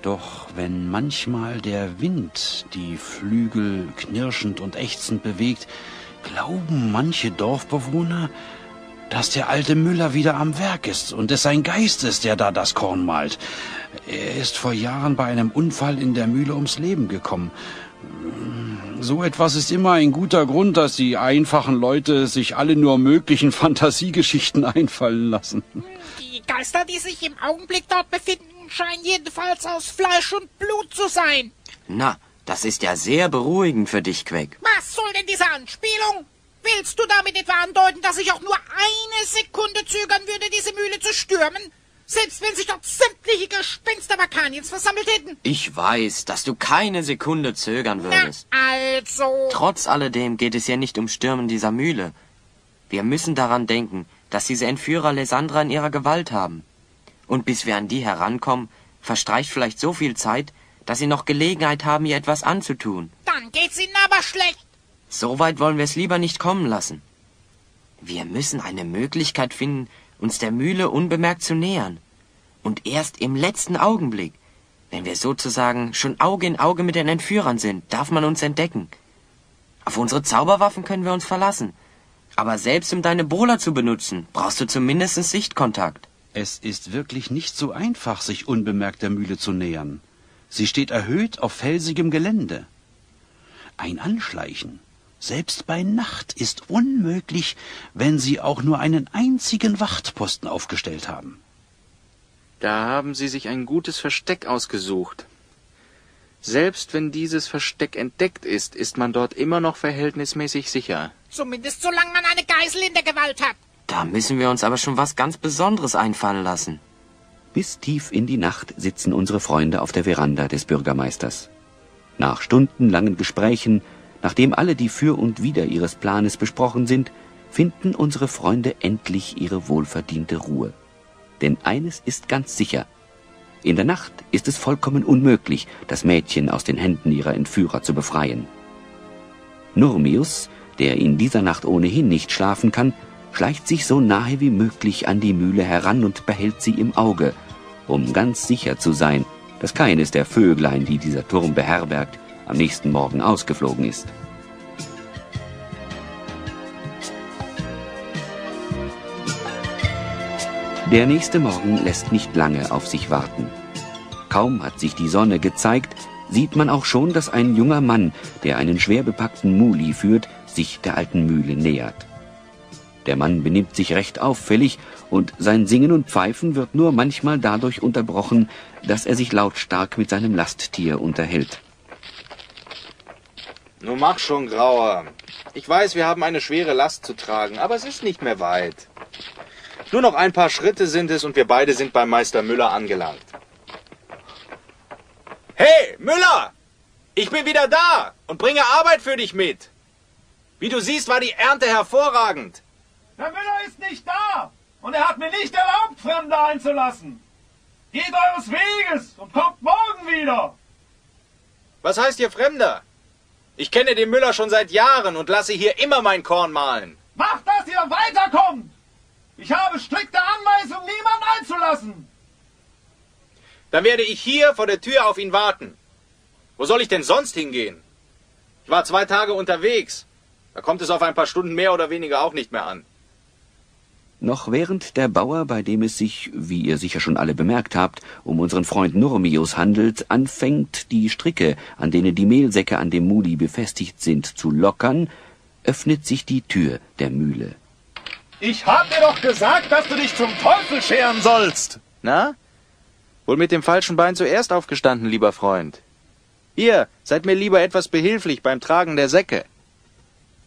Doch wenn manchmal der Wind die Flügel knirschend und ächzend bewegt, glauben manche Dorfbewohner, dass der alte Müller wieder am Werk ist und es sein Geist ist, der da das Korn mahlt. Er ist vor Jahren bei einem Unfall in der Mühle ums Leben gekommen. So etwas ist immer ein guter Grund, dass die einfachen Leute sich alle nur möglichen Fantasiegeschichten einfallen lassen. Die Geister, die sich im Augenblick dort befinden, scheinen jedenfalls aus Fleisch und Blut zu sein. Na, das ist ja sehr beruhigend für dich, Queck. Was soll denn diese Anspielung? Willst du damit etwa andeuten, dass ich auch nur eine Sekunde zögern würde, diese Mühle zu stürmen? Selbst wenn sich dort sämtliche Gespenster Vakaniens versammelt hätten. Ich weiß, dass du keine Sekunde zögern würdest. Na, also... Trotz alledem geht es ja nicht um Stürmen dieser Mühle. Wir müssen daran denken, dass diese Entführer Lysandra in ihrer Gewalt haben. Und bis wir an die herankommen, verstreicht vielleicht so viel Zeit, dass sie noch Gelegenheit haben, ihr etwas anzutun. Dann geht's ihnen aber schlecht. So weit wollen wir es lieber nicht kommen lassen. Wir müssen eine Möglichkeit finden, uns der Mühle unbemerkt zu nähern. Und erst im letzten Augenblick, wenn wir sozusagen schon Auge in Auge mit den Entführern sind, darf man uns entdecken. Auf unsere Zauberwaffen können wir uns verlassen. Aber selbst um deine Bohler zu benutzen, brauchst du zumindest Sichtkontakt. Es ist wirklich nicht so einfach, sich unbemerkt der Mühle zu nähern. Sie steht erhöht auf felsigem Gelände. Ein Anschleichen, selbst bei Nacht, ist unmöglich, wenn Sie auch nur einen einzigen Wachtposten aufgestellt haben. Da haben Sie sich ein gutes Versteck ausgesucht. Selbst wenn dieses Versteck entdeckt ist, ist man dort immer noch verhältnismäßig sicher. Zumindest solange man eine Geisel in der Gewalt hat. Da müssen wir uns aber schon was ganz Besonderes einfallen lassen. Bis tief in die Nacht sitzen unsere Freunde auf der Veranda des Bürgermeisters. Nach stundenlangen Gesprächen, nachdem alle die Für und Wider ihres Planes besprochen sind, finden unsere Freunde endlich ihre wohlverdiente Ruhe. Denn eines ist ganz sicher: In der Nacht ist es vollkommen unmöglich, das Mädchen aus den Händen ihrer Entführer zu befreien. Nurmius, der in dieser Nacht ohnehin nicht schlafen kann, schleicht sich so nahe wie möglich an die Mühle heran und behält sie im Auge, um ganz sicher zu sein, dass keines der Vöglein, die dieser Turm beherbergt, am nächsten Morgen ausgeflogen ist. Der nächste Morgen lässt nicht lange auf sich warten. Kaum hat sich die Sonne gezeigt, sieht man auch schon, dass ein junger Mann, der einen schwer bepackten Muli führt, sich der alten Mühle nähert. Der Mann benimmt sich recht auffällig, und sein Singen und Pfeifen wird nur manchmal dadurch unterbrochen, dass er sich lautstark mit seinem Lasttier unterhält. Nun mach schon, Grauer. Ich weiß, wir haben eine schwere Last zu tragen, aber es ist nicht mehr weit. Nur noch ein paar Schritte sind es und wir beide sind beim Meister Müller angelangt. Hey, Müller! Ich bin wieder da und bringe Arbeit für dich mit. Wie du siehst, war die Ernte hervorragend. Der Müller ist nicht da und er hat mir nicht erlaubt, Fremde einzulassen. Geht eures Weges und kommt morgen wieder. Was heißt hier Fremder? Ich kenne den Müller schon seit Jahren und lasse hier immer mein Korn mahlen. Macht, dass ihr weiterkommt. Ich habe strikte Anweisung, niemanden einzulassen. Dann werde ich hier vor der Tür auf ihn warten. Wo soll ich denn sonst hingehen? Ich war 2 Tage unterwegs. Da kommt es auf ein paar Stunden mehr oder weniger auch nicht mehr an. Noch während der Bauer, bei dem es sich, wie ihr sicher schon alle bemerkt habt, um unseren Freund Nurmius handelt, anfängt, die Stricke, an denen die Mehlsäcke an dem Muli befestigt sind, zu lockern, öffnet sich die Tür der Mühle. Ich hab dir doch gesagt, dass du dich zum Teufel scheren sollst. Na? Wohl mit dem falschen Bein zuerst aufgestanden, lieber Freund. Hier, seid mir lieber etwas behilflich beim Tragen der Säcke.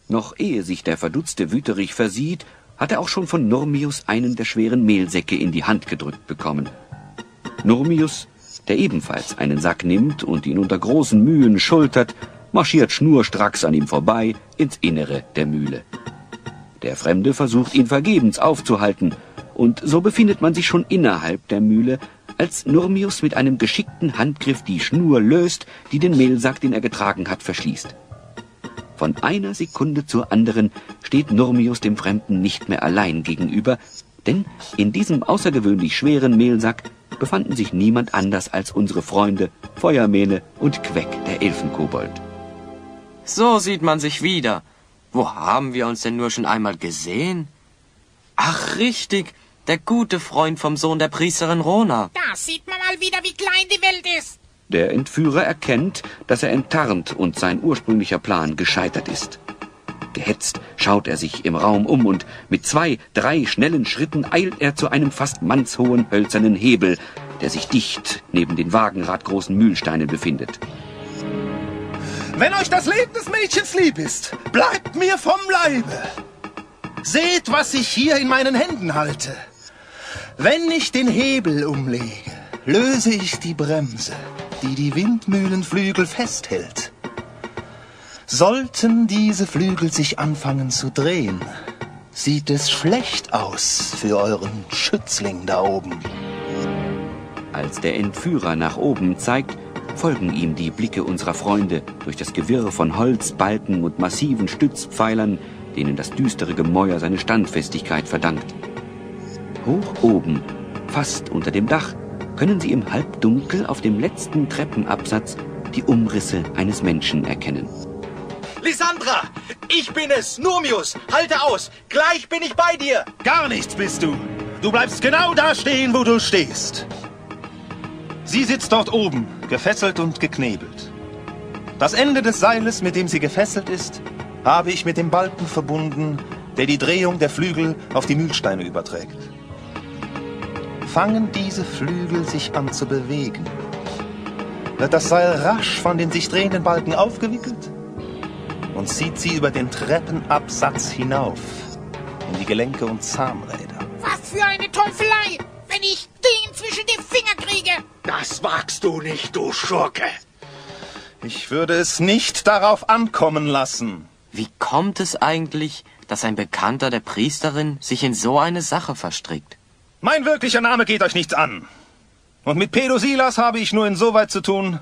Noch ehe sich der verdutzte Wüterich versieht, hat er auch schon von Nurmius einen der schweren Mehlsäcke in die Hand gedrückt bekommen. Nurmius, der ebenfalls einen Sack nimmt und ihn unter großen Mühen schultert, marschiert schnurstracks an ihm vorbei ins Innere der Mühle. Der Fremde versucht ihn vergebens aufzuhalten, und so befindet man sich schon innerhalb der Mühle, als Nurmius mit einem geschickten Handgriff die Schnur löst, die den Mehlsack, den er getragen hat, verschließt. Von einer Sekunde zur anderen steht Nurmius dem Fremden nicht mehr allein gegenüber, denn in diesem außergewöhnlich schweren Mehlsack befanden sich niemand anders als unsere Freunde Feuermähne und Queck, der Elfenkobold. So sieht man sich wieder. Wo haben wir uns denn nur schon einmal gesehen? Ach, richtig, der gute Freund vom Sohn der Priesterin Rona. Da sieht man mal wieder, wie klein die Welt ist. Der Entführer erkennt, dass er enttarnt und sein ursprünglicher Plan gescheitert ist. Gehetzt schaut er sich im Raum um und mit 2, 3 schnellen Schritten eilt er zu einem fast mannshohen hölzernen Hebel, der sich dicht neben den wagenradgroßen Mühlsteinen befindet. Wenn euch das Leben des Mädchens lieb ist, bleibt mir vom Leibe. Seht, was ich hier in meinen Händen halte. Wenn ich den Hebel umlege, löse ich die Bremse, die die Windmühlenflügel festhält. Sollten diese Flügel sich anfangen zu drehen, sieht es schlecht aus für euren Schützling da oben. Als der Entführer nach oben zeigt, folgen ihm die Blicke unserer Freunde durch das Gewirr von Holz, Balken und massiven Stützpfeilern, denen das düstere Gemäuer seine Standfestigkeit verdankt. Hoch oben, fast unter dem Dach, können sie im Halbdunkel auf dem letzten Treppenabsatz die Umrisse eines Menschen erkennen. Lysandra, ich bin es, Nurmius. Halte aus, gleich bin ich bei dir. Gar nichts bist du. Du bleibst genau da stehen, wo du stehst. Sie sitzt dort oben, gefesselt und geknebelt. Das Ende des Seiles, mit dem sie gefesselt ist, habe ich mit dem Balken verbunden, der die Drehung der Flügel auf die Mühlsteine überträgt. Fangen diese Flügel sich an zu bewegen, wird das Seil rasch von den sich drehenden Balken aufgewickelt und zieht sie über den Treppenabsatz hinauf in die Gelenke und Zahnräder. Was für eine Teufelei, wenn ich den zwischen die Finger kriege. Das wagst du nicht, du Schurke. Ich würde es nicht darauf ankommen lassen. Wie kommt es eigentlich, dass ein Bekannter der Priesterin sich in so eine Sache verstrickt? Mein wirklicher Name geht euch nichts an. Und mit Pedosilas habe ich nur insoweit zu tun,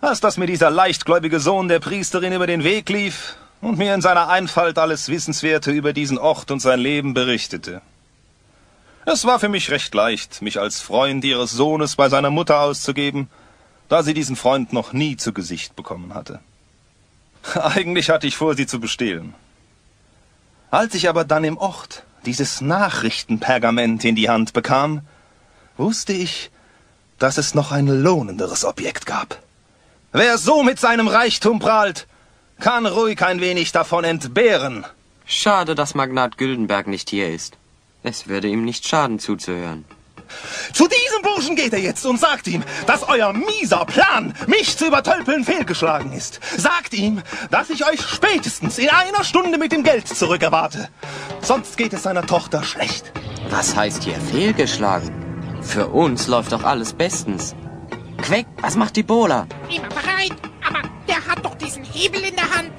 als dass mir dieser leichtgläubige Sohn der Priesterin über den Weg lief und mir in seiner Einfalt alles Wissenswerte über diesen Ort und sein Leben berichtete. Es war für mich recht leicht, mich als Freund ihres Sohnes bei seiner Mutter auszugeben, da sie diesen Freund noch nie zu Gesicht bekommen hatte. Eigentlich hatte ich vor, sie zu bestehlen. Als ich aber dann im Ort dieses Nachrichtenpergament in die Hand bekam, wusste ich, dass es noch ein lohnenderes Objekt gab. Wer so mit seinem Reichtum prahlt, kann ruhig ein wenig davon entbehren. Schade, dass Magnat Güldenberg nicht hier ist. Es würde ihm nicht schaden, zuzuhören. Zu diesem Burschen geht er jetzt und sagt ihm, dass euer mieser Plan, mich zu übertölpeln, fehlgeschlagen ist. Sagt ihm, dass ich euch spätestens in 1 Stunde mit dem Geld zurückerwarte. Sonst geht es seiner Tochter schlecht. Was heißt hier fehlgeschlagen? Für uns läuft doch alles bestens. Queck, was macht die Bola? Immer bereit, aber der hat doch diesen Hebel in der Hand.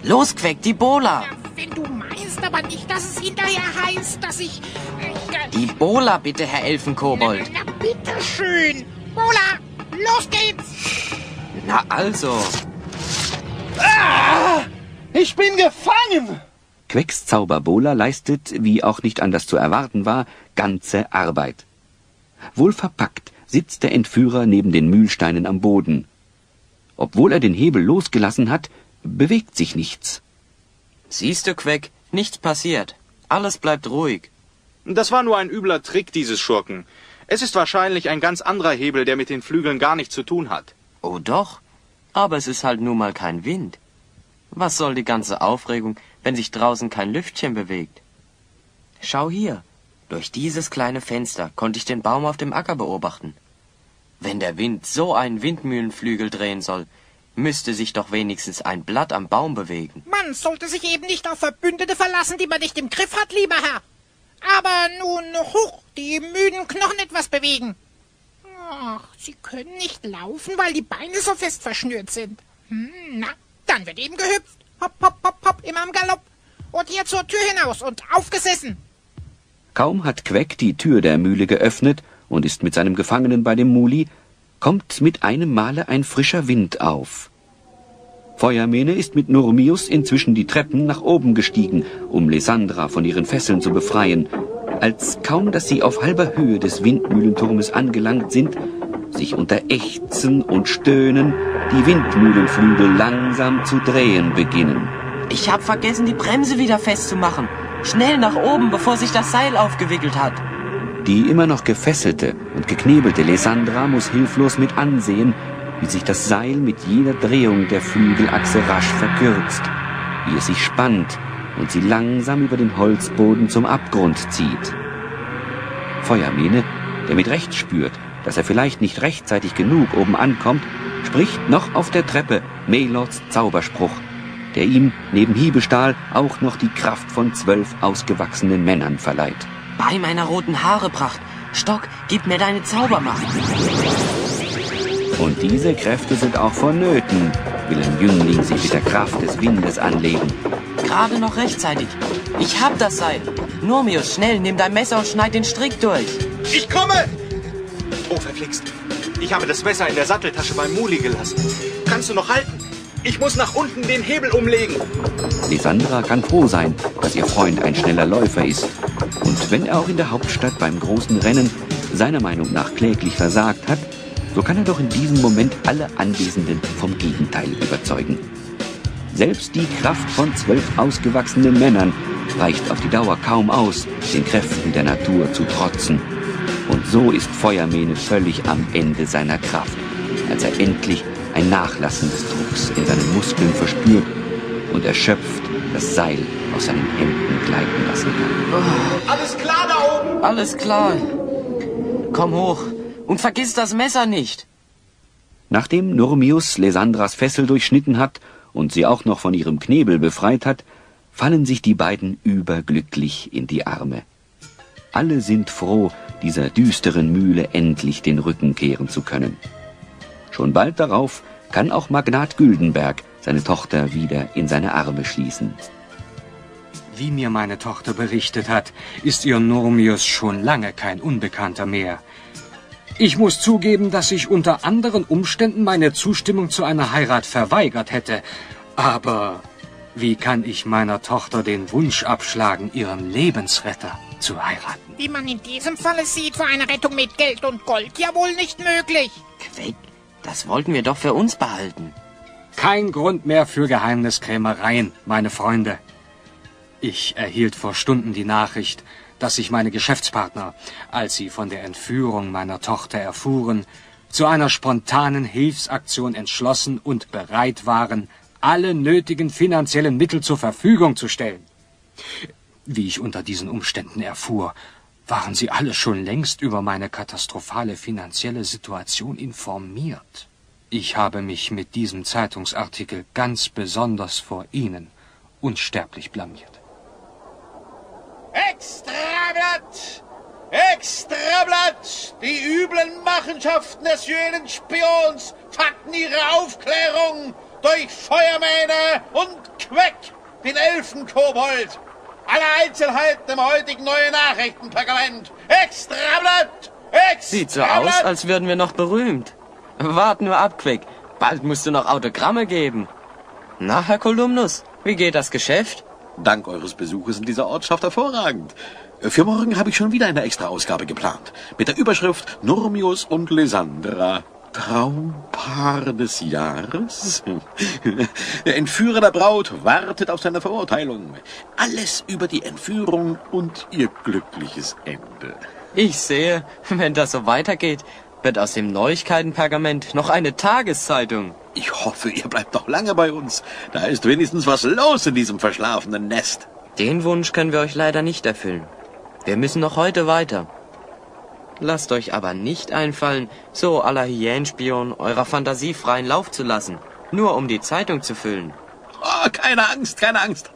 Los, Queck, die Bola! Ja, wenn du meinst, aber nicht, dass es hinterher heißt, dass ich... Die Bola, bitte, Herr Elfenkobold. Na, bitteschön. Bola, los geht's. Na also. Ah, ich bin gefangen! Quecks Zauberbola leistet, wie auch nicht anders zu erwarten war, ganze Arbeit. Wohl verpackt sitzt der Entführer neben den Mühlsteinen am Boden. Obwohl er den Hebel losgelassen hat, bewegt sich nichts. Siehst du, Queck, nichts passiert. Alles bleibt ruhig. Das war nur ein übler Trick dieses Schurken. Es ist wahrscheinlich ein ganz anderer Hebel, der mit den Flügeln gar nichts zu tun hat. Oh doch, aber es ist halt nun mal kein Wind. Was soll die ganze Aufregung, wenn sich draußen kein Lüftchen bewegt? Schau hier, durch dieses kleine Fenster konnte ich den Baum auf dem Acker beobachten. Wenn der Wind so einen Windmühlenflügel drehen soll, Müsste sich doch wenigstens ein Blatt am Baum bewegen. Man sollte sich eben nicht auf Verbündete verlassen, die man nicht im Griff hat, lieber Herr. Aber nun, hoch, die müden Knochen etwas bewegen. Ach, sie können nicht laufen, weil die Beine so fest verschnürt sind. Na, dann wird eben gehüpft. Hopp, hopp, hopp, hopp, immer im Galopp. Und hier zur Tür hinaus und aufgesessen. Kaum hat Queck die Tür der Mühle geöffnet und ist mit seinem Gefangenen bei dem Muli, kommt mit einem Male ein frischer Wind auf. Feuermene ist mit Nurmius inzwischen die Treppen nach oben gestiegen, um Lysandra von ihren Fesseln zu befreien, als kaum, dass sie auf halber Höhe des Windmühlenturmes angelangt sind, sich unter Ächzen und Stöhnen die Windmühlenflügel langsam zu drehen beginnen. Ich hab vergessen, die Bremse wieder festzumachen. Schnell nach oben, bevor sich das Seil aufgewickelt hat. Die immer noch gefesselte und geknebelte Lysandra muss hilflos mit ansehen, wie sich das Seil mit jeder Drehung der Flügelachse rasch verkürzt, wie es sich spannt und sie langsam über den Holzboden zum Abgrund zieht. Feuermene, der mit Recht spürt, dass er vielleicht nicht rechtzeitig genug oben ankommt, spricht noch auf der Treppe Melords Zauberspruch, der ihm neben Hiebestahl auch noch die Kraft von 12 ausgewachsenen Männern verleiht. Bei meiner roten Haarepracht. Stock, gib mir deine Zaubermacht. Und diese Kräfte sind auch vonnöten, will ein Jüngling sich mit der Kraft des Windes anlegen. Gerade noch rechtzeitig. Ich hab das Seil. Nurmius, schnell, nimm dein Messer und schneid den Strick durch. Ich komme! Oh, verflixt. Ich habe das Messer in der Satteltasche beim Muli gelassen. Kannst du noch halten? Ich muss nach unten den Hebel umlegen. Lysandra kann froh sein, dass ihr Freund ein schneller Läufer ist. Und wenn er auch in der Hauptstadt beim großen Rennen seiner Meinung nach kläglich versagt hat, so kann er doch in diesem Moment alle Anwesenden vom Gegenteil überzeugen. Selbst die Kraft von 12 ausgewachsenen Männern reicht auf die Dauer kaum aus, den Kräften der Natur zu trotzen. Und so ist Feuermene völlig am Ende seiner Kraft, als er endlich ein Nachlassen des Drucks in seinen Muskeln verspürt und erschöpft das Seil aus seinen Händen gleiten lassen kann. Oh. Alles klar da oben? Alles klar. Komm hoch und vergiss das Messer nicht. Nachdem Nurmius Lysandras Fessel durchschnitten hat und sie auch noch von ihrem Knebel befreit hat, fallen sich die beiden überglücklich in die Arme. Alle sind froh, dieser düsteren Mühle endlich den Rücken kehren zu können. Schon bald darauf kann auch Magnat Güldenberg seine Tochter wieder in seine Arme schließen. Wie mir meine Tochter berichtet hat, ist ihr Nurmius schon lange kein Unbekannter mehr. Ich muss zugeben, dass ich unter anderen Umständen meine Zustimmung zu einer Heirat verweigert hätte. Aber wie kann ich meiner Tochter den Wunsch abschlagen, ihren Lebensretter zu heiraten? Wie man in diesem Falle sieht, war eine Rettung mit Geld und Gold ja wohl nicht möglich. Queck, das wollten wir doch für uns behalten. Kein Grund mehr für Geheimniskrämereien, meine Freunde. Ich erhielt vor Stunden die Nachricht, dass sich meine Geschäftspartner, als sie von der Entführung meiner Tochter erfuhren, zu einer spontanen Hilfsaktion entschlossen und bereit waren, alle nötigen finanziellen Mittel zur Verfügung zu stellen. Wie ich unter diesen Umständen erfuhr, waren sie alle schon längst über meine katastrophale finanzielle Situation informiert. Ich habe mich mit diesem Zeitungsartikel ganz besonders vor Ihnen unsterblich blamiert. Extrablatt! Extrablatt! Die üblen Machenschaften des jenen Spions fanden ihre Aufklärung durch Feuermähne und Queck, den Elfenkobold. Alle Einzelheiten im heutigen Neue Nachrichtenpergament. Extrablatt! Sieht so aus, als würden wir noch berühmt. Wart nur ab, Queck. Bald musst du noch Autogramme geben. Na, Herr Kolumnus, wie geht das Geschäft? Dank eures Besuches in dieser Ortschaft hervorragend. Für morgen habe ich schon wieder eine Extra-Ausgabe geplant. Mit der Überschrift Nurmius und Lysandra. Traumpaar des Jahres? Der Entführer der Braut wartet auf seine Verurteilung. Alles über die Entführung und ihr glückliches Ende. Ich sehe, wenn das so weitergeht, wird aus dem Neuigkeitenpergament noch eine Tageszeitung. Ich hoffe, ihr bleibt noch lange bei uns. Da ist wenigstens was los in diesem verschlafenen Nest. Den Wunsch können wir euch leider nicht erfüllen. Wir müssen noch heute weiter. Lasst euch aber nicht einfallen, so à la Hyänenspion eurer Fantasie freien Lauf zu lassen. Nur um die Zeitung zu füllen. Oh, keine Angst, keine Angst.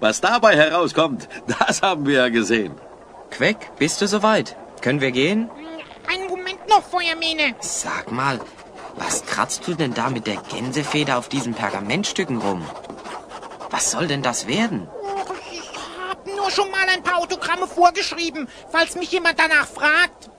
Was dabei herauskommt, das haben wir ja gesehen. Queck, bist du soweit? Können wir gehen? Einen Moment noch, Feuermähne. Sag mal, was kratzt du denn da mit der Gänsefeder auf diesen Pergamentstücken rum? Was soll denn das werden? Ich habe nur schon mal ein paar Autogramme vorgeschrieben, falls mich jemand danach fragt.